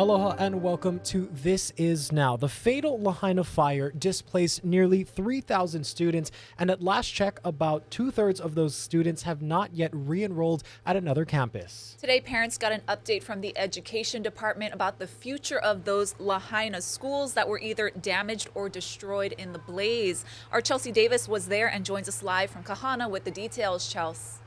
Aloha and welcome to This Is Now. The fatal Lahaina fire displaced nearly 3,000 students, and at last check, about two-thirds of those students have not yet re-enrolled at another campus. Today, parents got an update from the Education Department about the future of those Lahaina schools that were either damaged or destroyed in the blaze. Our Chelsea Davis was there and joins us live from Kahana with the details. Chelsea.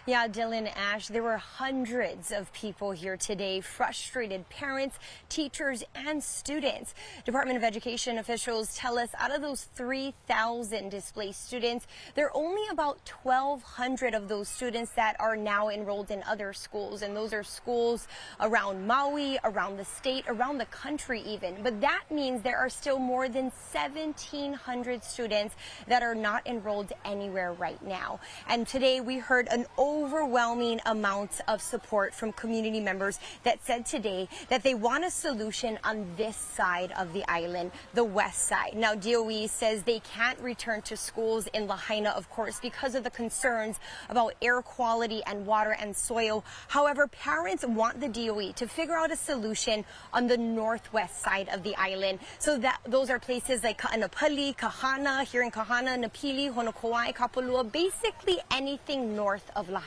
Yeah, Dylan, Ash, there were hundreds of people here today, frustrated parents, teachers, and students. Department of Education officials tell us out of those 3,000 displaced students, there are only about 1,200 of those students that are now enrolled in other schools. And those are schools around Maui, around the state, around the country even. But that means there are still more than 1,700 students that are not enrolled anywhere right now. And today we heard an overwhelming amount of support from community members that said today that they want a solution on this side of the island, the west side. Now, DOE says they can't return to schools in Lahaina, of course, because of the concerns about air quality and water and soil. However, parents want the DOE to figure out a solution on the northwest side of the island. So that those are places like Ka'anapali, Kahana, here in Kahana, Napili, Honokauai, Kapalua, basically anything north of Lahaina.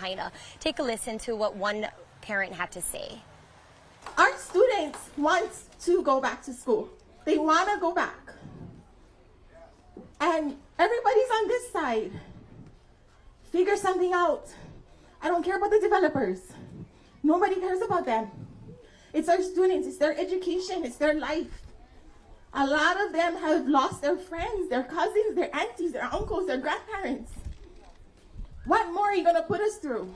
Take a listen to what one parent had to say. Our students want to go back to school. They want to go back. And everybody's on this side. Figure something out. I don't care about the developers. Nobody cares about them. It's our students, it's their education, it's their life. A lot of them have lost their friends, their cousins, their aunties, their uncles, their grandparents. What more are you going to put us through?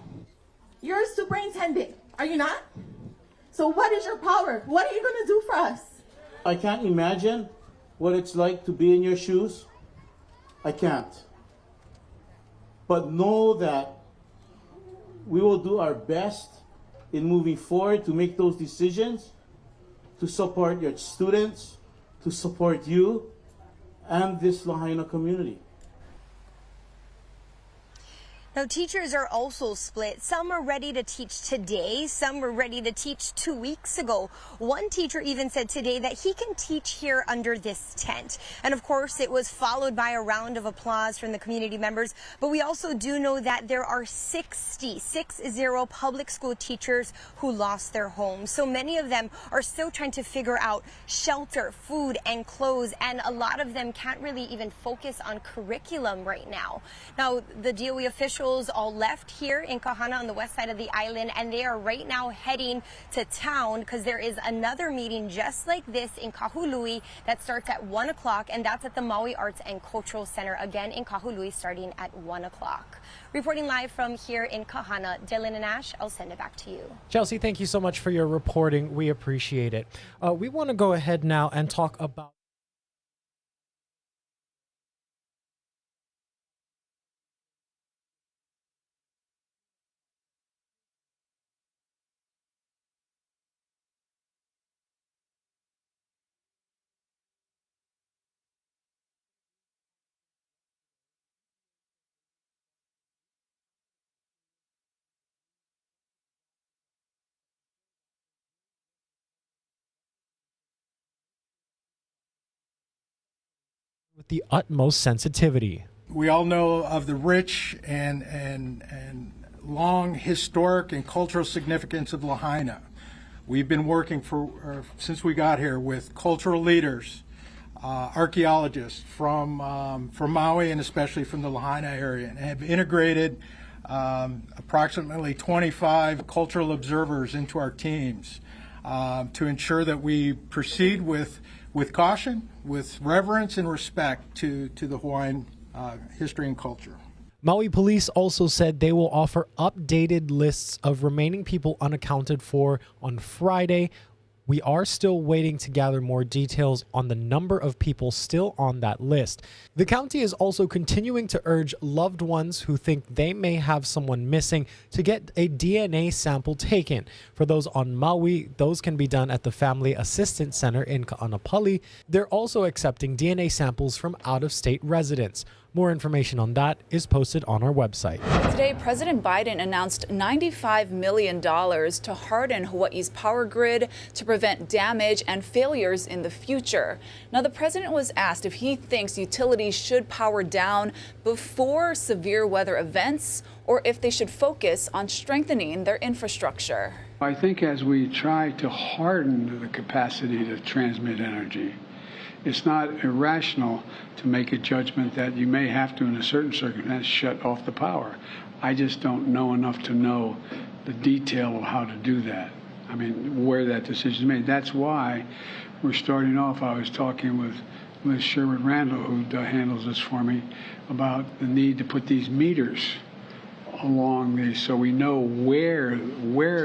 You're a superintendent, are you not? So what is your power? What are you going to do for us? I can't imagine what it's like to be in your shoes. I can't. But know that we will do our best in moving forward to make those decisions, to support your students, to support you and this Lahaina community. Now, teachers are also split. Some are ready to teach today. Some were ready to teach 2 weeks ago. One teacher even said today that he can teach here under this tent. And of course, it was followed by a round of applause from the community members. But we also do know that there are 60 public school teachers who lost their homes. So many of them are still trying to figure out shelter, food, and clothes. And a lot of them can't really even focus on curriculum right now. Now, the DOE officials all left here in Kahana on the west side of the island, and they are right now heading to town because there is another meeting just like this in Kahului that starts at 1 o'clock, and that's at the Maui Arts and Cultural Center again in Kahului starting at 1 o'clock. Reporting live from here in Kahana, Dylan and Ash, I'll send it back to you. Chelsea, thank you so much for your reporting. We appreciate it. We want to go ahead now and talk about with the utmost sensitivity. We all know of the rich and long historic and cultural significance of Lahaina. We've been working since we got here with cultural leaders, archaeologists from Maui and especially from the Lahaina area, and have integrated approximately 25 cultural observers into our teams to ensure that we proceed with caution, with reverence and respect to the Hawaiian history and culture. Maui police also said they will offer updated lists of remaining people unaccounted for on Friday. We are still waiting to gather more details on the number of people still on that list. The county is also continuing to urge loved ones who think they may have someone missing to get a DNA sample taken. For those on Maui, those can be done at the Family Assistance Center in Ka'anapali. They're also accepting DNA samples from out-of-state residents. More information on that is posted on our website. Today, President Biden announced $95 million to harden Hawaii's power grid to prevent damage and failures in the future. Now, the president was asked if he thinks utilities should power down before severe weather events or if they should focus on strengthening their infrastructure. I think as we try to harden the capacity to transmit energy, it's not irrational to make a judgment that you may have to, in a certain circumstance, shut off the power. I just don't know enough to know the detail of how to do that. I mean, where that decision is made. That's why we're starting off. I was talking with Sherwood Randall, who handles this for me, about the need to put these meters along these so we know where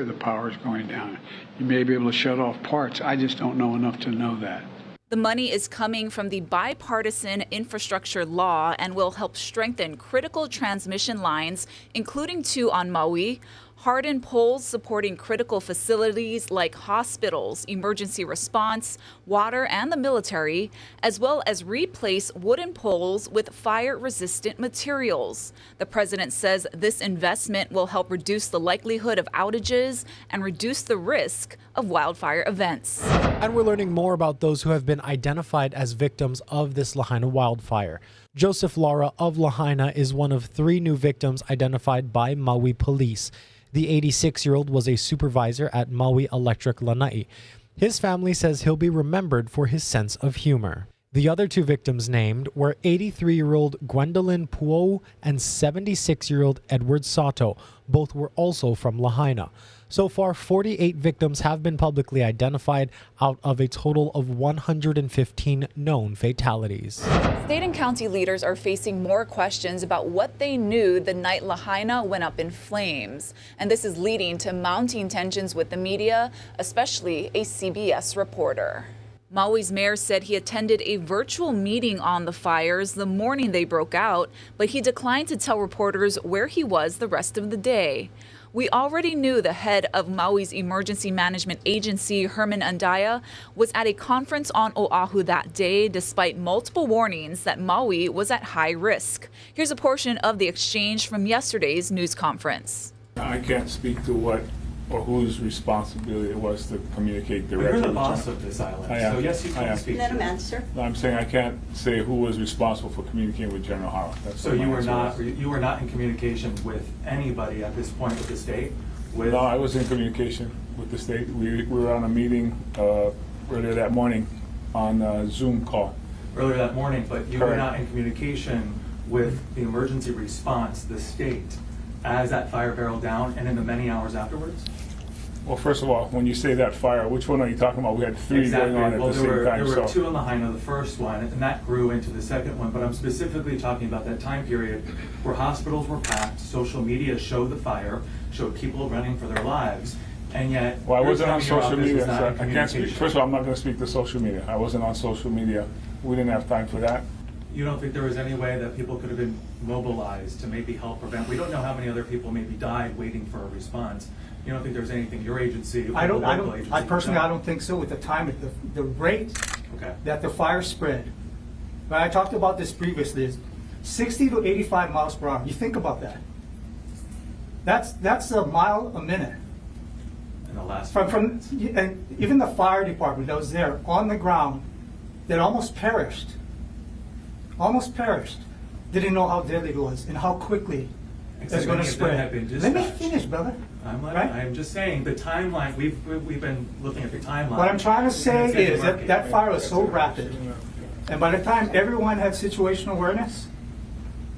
the power is going down. You may be able to shut off parts. I just don't know enough to know that. The money is coming from the bipartisan infrastructure law and will help strengthen critical transmission lines, including 2 on Maui, harden poles supporting critical facilities like hospitals, emergency response, water, and the military, as well as replace wooden poles with fire-resistant materials. The president says this investment will help reduce the likelihood of outages and reduce the risk of wildfire events. And we're learning more about those who have been identified as victims of this Lahaina wildfire. Joseph Lara of Lahaina is one of 3 new victims identified by Maui police. The 86-year-old was a supervisor at Maui Electric Lanai. His family says he'll be remembered for his sense of humor. The other 2 victims named were 83-year-old Gwendolyn Puo and 76-year-old Edward Sato. Both were also from Lahaina. So far, 48 victims have been publicly identified out of a total of 115 known fatalities. State and county leaders are facing more questions about what they knew the night Lahaina went up in flames. And this is leading to mounting tensions with the media, especially a CBS reporter. Maui's mayor said he attended a virtual meeting on the fires the morning they broke out, but he declined to tell reporters where he was the rest of the day. We already knew the head of Maui's emergency management agency, Herman Andaya, was at a conference on Oahu that day, despite multiple warnings that Maui was at high risk. Here's a portion of the exchange from yesterday's news conference. I can't speak to what or whose responsibility it was to communicate directly. You're the boss of this island, so yes, you can speak. Let him answer. I'm saying I can't say who was responsible for communicating with General Hara. So you were not in communication with anybody at this point with the state? No, I was in communication with the state. We were on a meeting earlier that morning on a Zoom call. Earlier that morning, but you were not in communication with the emergency response, the state, as that fire barreled down and in the many hours afterwards? Well, first of all, when you say that fire, which one are you talking about? We had 3 going on at the same time. There were 2 in Lahaina, the first one, and that grew into the second one. But I'm specifically talking about that time period where hospitals were packed, social media showed the fire, showed people running for their lives, and yet... Well, I wasn't on social media, so I can't speak. First of all, I'm not going to speak to social media. I wasn't on social media. We didn't have time for that. You don't think there was any way that people could have been mobilized to maybe help prevent? We don't know how many other people maybe died waiting for a response. You don't think there's anything your agency or local agency? I personally, I don't think so. With the time, the rate that the fire spread. But I talked about this previously. Is 60 to 85 miles per hour. You think about that. That's a mile a minute. In the last and even the fire department that was there on the ground that almost perished. Didn't know how deadly it was and how quickly it's going to spread. Let me finish, brother. I'm just saying the timeline. We've been looking at the timeline. What I'm trying to say is that fire was so rapid, and by the time everyone had situational awareness,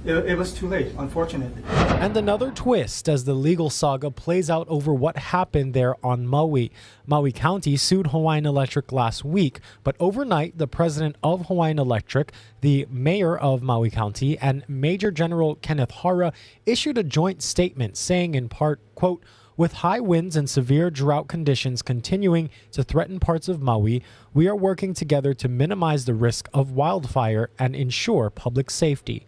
it was too late, unfortunately. And another twist as the legal saga plays out over what happened there on Maui. Maui County sued Hawaiian Electric last week, but overnight, the president of Hawaiian Electric, the mayor of Maui County, and Major General Kenneth Hara issued a joint statement saying in part, quote, "With high winds and severe drought conditions continuing to threaten parts of Maui, we are working together to minimize the risk of wildfire and ensure public safety.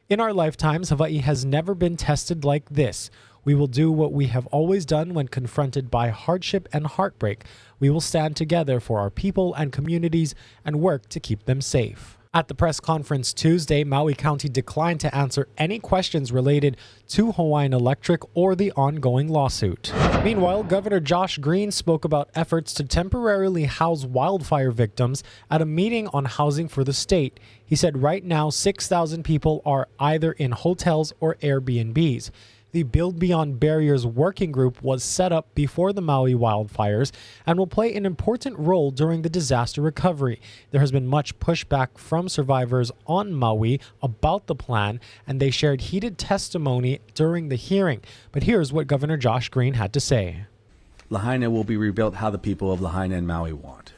In our lifetimes, Hawaii has never been tested like this. We will do what we have always done when confronted by hardship and heartbreak. We will stand together for our people and communities and work to keep them safe." At the press conference Tuesday, Maui County declined to answer any questions related to Hawaiian Electric or the ongoing lawsuit. Meanwhile, Governor Josh Green spoke about efforts to temporarily house wildfire victims at a meeting on housing for the state. He said right now 6,000 people are either in hotels or Airbnbs. The Build Beyond Barriers working group was set up before the Maui wildfires and will play an important role during the disaster recovery. There has been much pushback from survivors on Maui about the plan, and they shared heated testimony during the hearing. But here's what Governor Josh Green had to say. Lahaina will be rebuilt how the people of Lahaina and Maui want.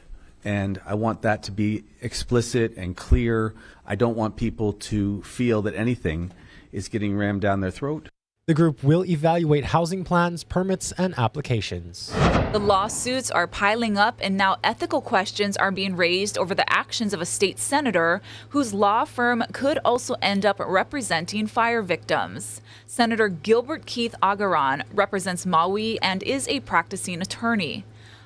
And I want that to be explicit and clear. I don't want people to feel that anything is getting rammed down their throat. The group will evaluate housing plans, permits, and applications. The lawsuits are piling up, and now ethical questions are being raised over the actions of a state senator whose law firm could also end up representing fire victims. Senator Gilbert Agaron represents Maui and is a practicing attorney.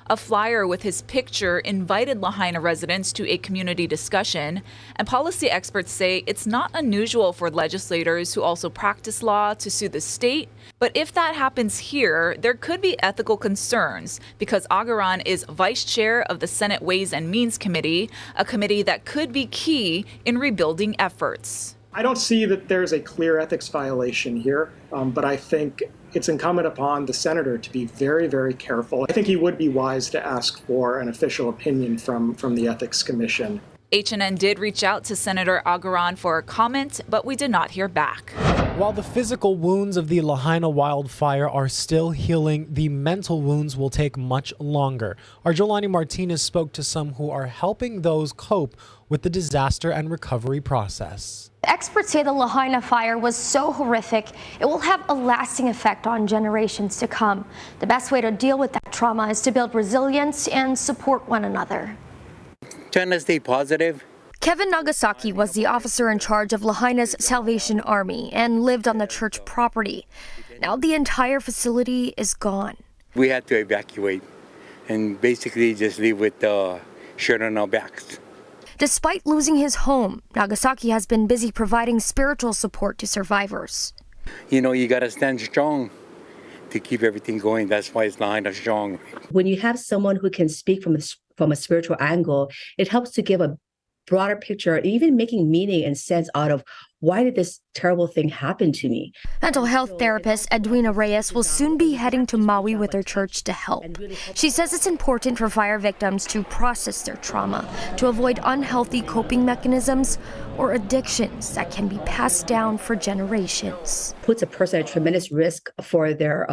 A flyer with his picture invited Lahaina residents to a community discussion, and policy experts say it's not unusual for legislators who also practice law to sue the state. But if that happens here, there could be ethical concerns because Agaron is vice chair of the Senate Ways and Means Committee, a committee that could be key in rebuilding efforts. I don't see that there's a clear ethics violation here, but I think it's incumbent upon the senator to be very, very careful. I think he would be wise to ask for an official opinion from the Ethics Commission. HNN did reach out to Senator Agaron for a comment, but we did not hear back. While the physical wounds of the Lahaina wildfire are still healing, the mental wounds will take much longer. Our Jolani Martinez spoke to some who are helping those cope with the disaster and recovery process. Experts say the Lahaina fire was so horrific, it will have a lasting effect on generations to come. The best way to deal with that trauma is to build resilience and support one another. Trying to stay positive. Kevin Nagasaki was the officer in charge of Lahaina's Salvation Army and lived on the church property. Now the entire facility is gone. We had to evacuate and basically just leave with the shirt on our backs. Despite losing his home, Nagasaki has been busy providing spiritual support to survivors. You know, you got to stand strong to keep everything going. That's why it's Lahaina strong. When you have someone who can speak from a spiritual angle, it helps to give a broader picture, even making meaning and sense out of why did this terrible thing happen to me. Mental health therapist Edwina Reyes will soon be heading to Maui with her church to help. She says it's important for fire victims to process their trauma, to avoid unhealthy coping mechanisms or addictions that can be passed down for generations. Puts a person at tremendous risk for their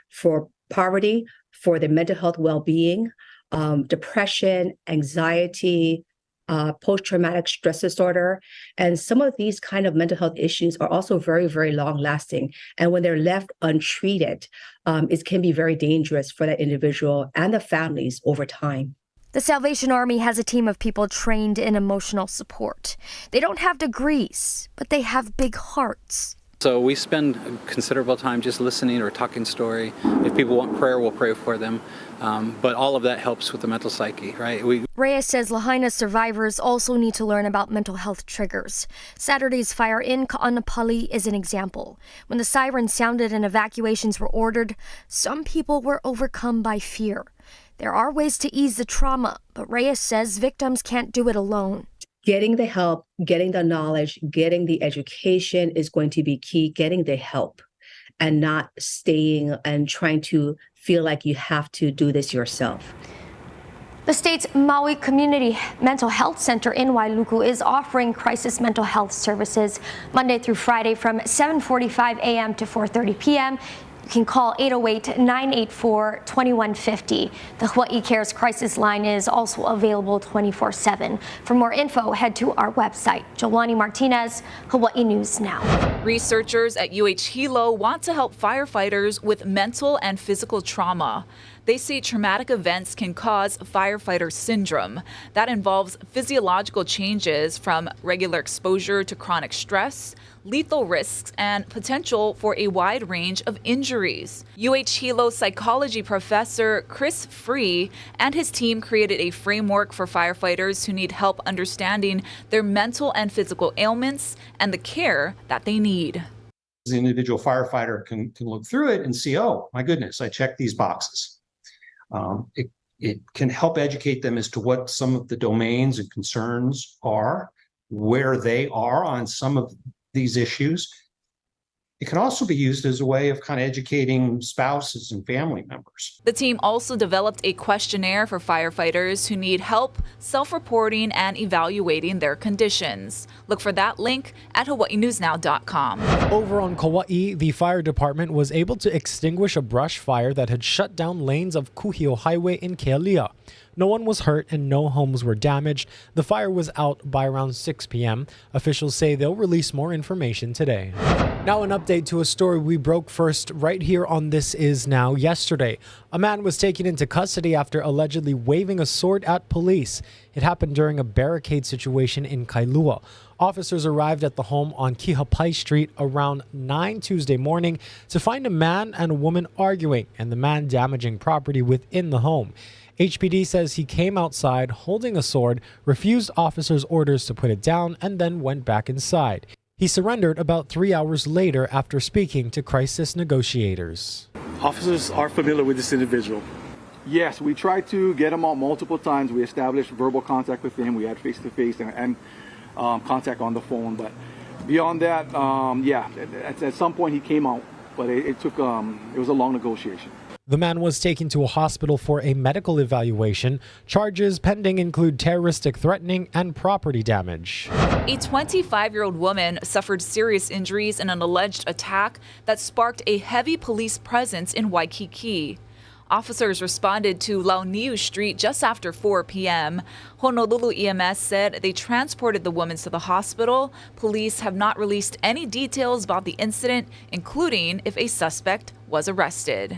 for poverty, for their mental health well-being, depression, anxiety, post-traumatic stress disorder. And some of these kind of mental health issues are also very, very long-lasting. And when they're left untreated, it can be very dangerous for that individual and the families over time. The Salvation Army has a team of people trained in emotional support. They don't have degrees, but they have big hearts. So we spend a considerable time just listening or talking story. If people want prayer, we'll pray for them. But all of that helps with the mental psyche, right? Reyes says Lahaina survivors also need to learn about mental health triggers. Saturday's fire in Ka'anapali is an example. When the sirens sounded and evacuations were ordered, some people were overcome by fear. There are ways to ease the trauma, but Reyes says victims can't do it alone. Getting the help, getting the knowledge, getting the education is going to be key. Getting the help and not staying and trying to feel like you have to do this yourself. The state's Maui Community Mental Health Center in Wailuku is offering crisis mental health services Monday through Friday from 7:45 a.m. to 4:30 p.m. You can call 808-984-2150. The Hawaii Cares crisis line is also available 24/7. For more info, head to our website. Jolani Martinez, Hawaii News Now. Researchers at UH Hilo want to help firefighters with mental and physical trauma. They say traumatic events can cause firefighter syndrome. That involves physiological changes from regular exposure to chronic stress, lethal risks, and potential for a wide range of injuries. Hilo psychology professor Chris Free and his team created a framework for firefighters who need help understanding their mental and physical ailments and the care that they need. The individual firefighter can look through it and see, oh, my goodness, I checked these boxes. It can help educate them as to what some of the domains and concerns are, where they are on some of these issues. It can also be used as a way of kind of educating spouses and family members. The team also developed a questionnaire for firefighters who need help self-reporting and evaluating their conditions. Look for that link at hawaiinewsnow.com. Over on Kauai, the fire department was able to extinguish a brush fire that had shut down lanes of Kuhio Highway in Kailua. No one was hurt and no homes were damaged. The fire was out by around 6 p.m. Officials say they'll release more information today. Now an update to a story we broke first right here on This Is Now yesterday. A man was taken into custody after allegedly waving a sword at police. It happened during a barricade situation in Kailua. Officers arrived at the home on Kihapai Street around 9 Tuesday morning to find a man and a woman arguing and the man damaging property within the home. HPD says he came outside holding a sword, refused officers' orders to put it down, and then went back inside. He surrendered about 3 hours later after speaking to crisis negotiators. Officers are familiar with this individual. Yes, we tried to get him out multiple times. We established verbal contact with him. We had face-to-face and contact on the phone. But beyond that, at some point he came out, but it was a long negotiation. The man was taken to a hospital for a medical evaluation. Charges pending include terroristic threatening and property damage. A 25-year-old woman suffered serious injuries in an alleged attack that sparked a heavy police presence in Waikiki. Officers responded to Launiu Street just after 4 p.m. Honolulu EMS said they transported the woman to the hospital. Police have not released any details about the incident, including if a suspect was arrested.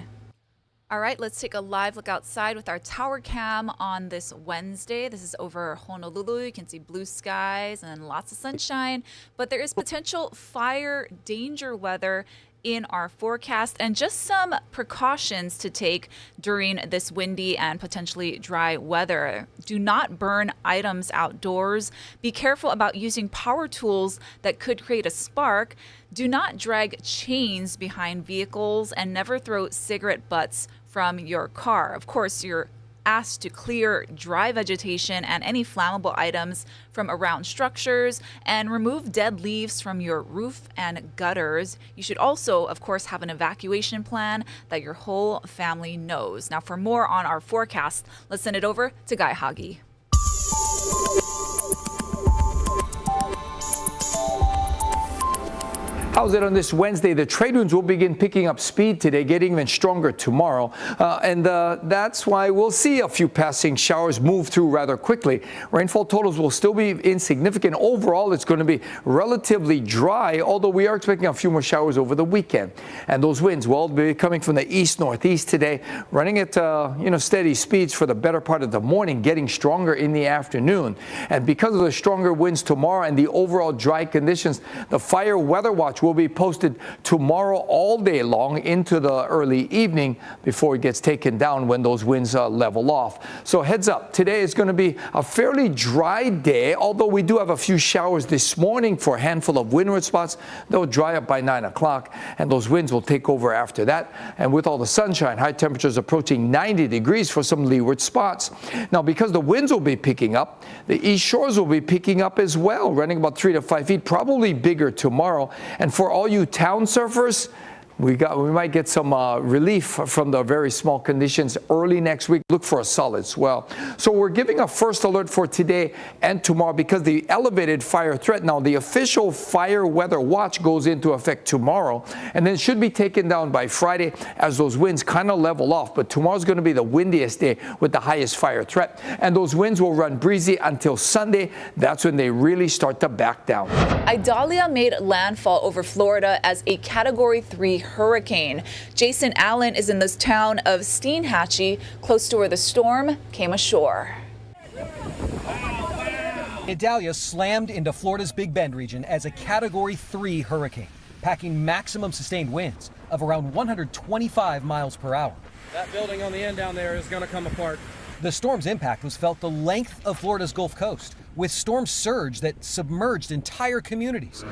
All right, let's take a live look outside with our tower cam on this Wednesday. This is over Honolulu. You can see blue skies and lots of sunshine, but there is potential fire danger weather in our forecast and just some precautions to take during this windy and potentially dry weather. Do not burn items outdoors. Be careful about using power tools that could create a spark. Do not drag chains behind vehicles and never throw cigarette butts from your car. Of course, you're asked to clear dry vegetation and any flammable items from around structures and remove dead leaves from your roof and gutters. You should also, of course, have an evacuation plan that your whole family knows. Now, for more on our forecast, let's send it over to Guy Hagi. How's it on this Wednesday? The trade winds will begin picking up speed today, getting even stronger tomorrow. That's why we'll see a few passing showers move through rather quickly. Rainfall totals will still be insignificant. Overall, it's going to be relatively dry, although we are expecting a few more showers over the weekend. And those winds will be coming from the east-northeast today, running at steady speeds for the better part of the morning, getting stronger in the afternoon. And because of the stronger winds tomorrow and the overall dry conditions, the fire weather watch will be posted tomorrow all day long into the early evening before it gets taken down when those winds level off. So heads up, today is going to be a fairly dry day, although we do have a few showers this morning for a handful of windward spots. They'll dry up by 9 o'clock, and those winds will take over after that. And with all the sunshine, high temperatures approaching 90 degrees for some leeward spots. Now, because the winds will be picking up, the east shores will be picking up as well, running about 3 to 5 feet, probably bigger tomorrow. And for all you town surfers, we might get some relief from the very small conditions early next week. Look for a solid swell. So we're giving a first alert for today and tomorrow because the elevated fire threat. Now, the official fire weather watch goes into effect tomorrow and then should be taken down by Friday as those winds kind of level off. But tomorrow's going to be the windiest day with the highest fire threat. And those winds will run breezy until Sunday. That's when they really start to back down. Idalia made landfall over Florida as a Category 3 hurricane. Jason Allen is in this town of Steinhatchee, close to where the storm came ashore. Idalia slammed into Florida's Big Bend region as a Category 3 hurricane, packing maximum sustained winds of around 125 miles per hour. That building on the end down there is going to come apart. The storm's impact was felt the length of Florida's Gulf Coast, with storm surge that submerged entire communities.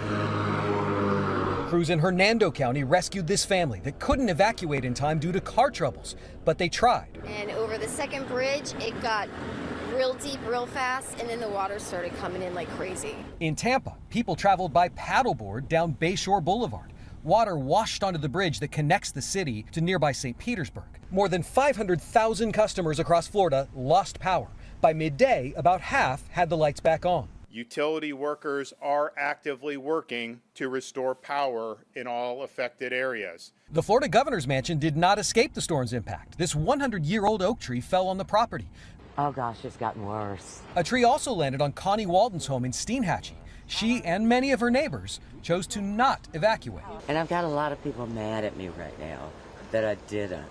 Crews in Hernando County rescued this family that couldn't evacuate in time due to car troubles, but they tried. And over the second bridge, it got real deep real fast, and then the water started coming in like crazy. In Tampa, people traveled by paddleboard down Bayshore Boulevard. Water washed onto the bridge that connects the city to nearby St. Petersburg. More than 500,000 customers across Florida lost power. By midday, about half had the lights back on. Utility workers are actively working to restore power in all affected areas. The Florida governor's mansion did not escape the storm's impact. This 100-year-old oak tree fell on the property. Oh gosh, it's gotten worse. A tree also landed on Connie Walden's home in Steinhatchee. She and many of her neighbors chose to not evacuate. And I've got a lot of people mad at me right now that I didn't.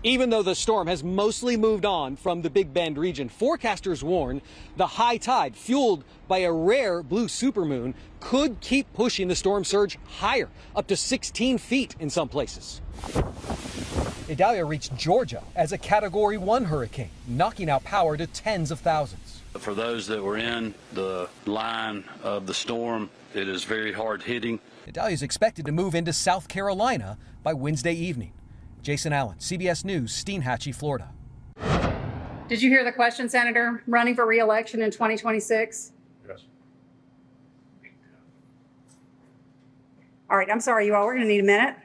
Even though the storm has mostly moved on from the Big Bend region, forecasters warn the high tide, fueled by a rare blue supermoon, could keep pushing the storm surge higher, up to 16 feet in some places. Idalia reached Georgia as a Category 1 hurricane, knocking out power to tens of thousands. For those that were in the line of the storm, it is very hard hitting. Idalia is expected to move into South Carolina by Wednesday evening. Jason Allen, CBS News, Steinhatchee, Florida. Did you hear the question, Senator? Running for re-election in 2026? Yes. All right, I'm sorry, you all. We're going to need a minute.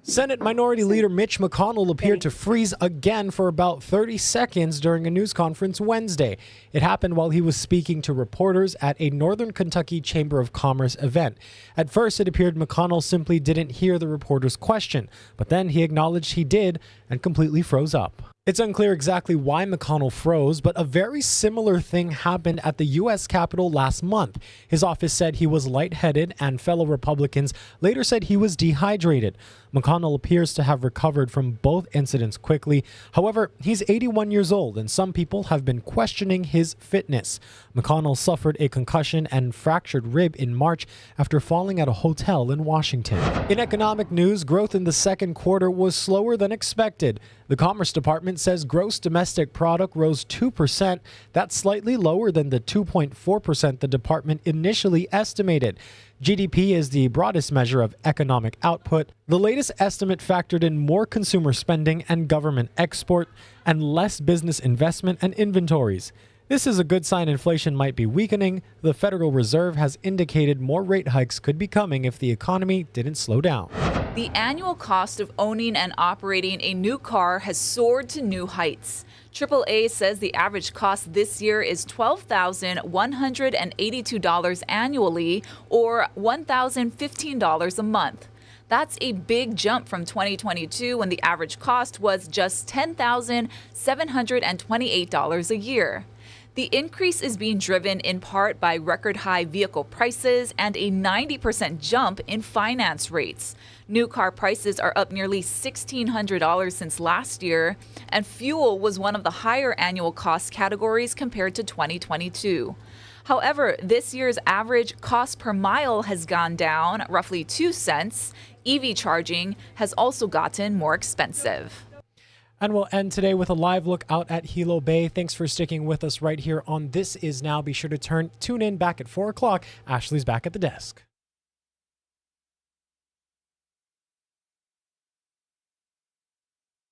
Senate Minority Leader Mitch McConnell appeared to freeze again for about 30 seconds during a news conference Wednesday. It happened while he was speaking to reporters at a Northern Kentucky Chamber of Commerce event. At first, it appeared McConnell simply didn't hear the reporter's question, but then he acknowledged he did and completely froze up. It's unclear exactly why McConnell froze, but a very similar thing happened at the U.S. Capitol last month. His office said he was lightheaded, and fellow Republicans later said he was dehydrated. McConnell appears to have recovered from both incidents quickly. However, he's 81 years old, and some people have been questioning his fitness. McConnell suffered a concussion and fractured rib in March after falling at a hotel in Washington. In economic news, growth in the second quarter was slower than expected. The Commerce Department says gross domestic product rose 2%. That's slightly lower than the 2.4% the department initially estimated. GDP is the broadest measure of economic output. The latest estimate factored in more consumer spending and government export and less business investment and inventories. This is a good sign inflation might be weakening. The Federal Reserve has indicated more rate hikes could be coming if the economy didn't slow down. The annual cost of owning and operating a new car has soared to new heights. AAA says the average cost this year is $12,182 annually, or $1,015 a month. That's a big jump from 2022, when the average cost was just $10,728 a year. The increase is being driven in part by record high vehicle prices and a 90% jump in finance rates. New car prices are up nearly $1,600 since last year, and fuel was one of the higher annual cost categories compared to 2022. However, this year's average cost per mile has gone down roughly 2 cents. EV charging has also gotten more expensive. And we'll end today with a live look out at Hilo Bay. Thanks for sticking with us right here on This Is Now. Be sure to tune in back at 4 o'clock. Ashley's back at the desk.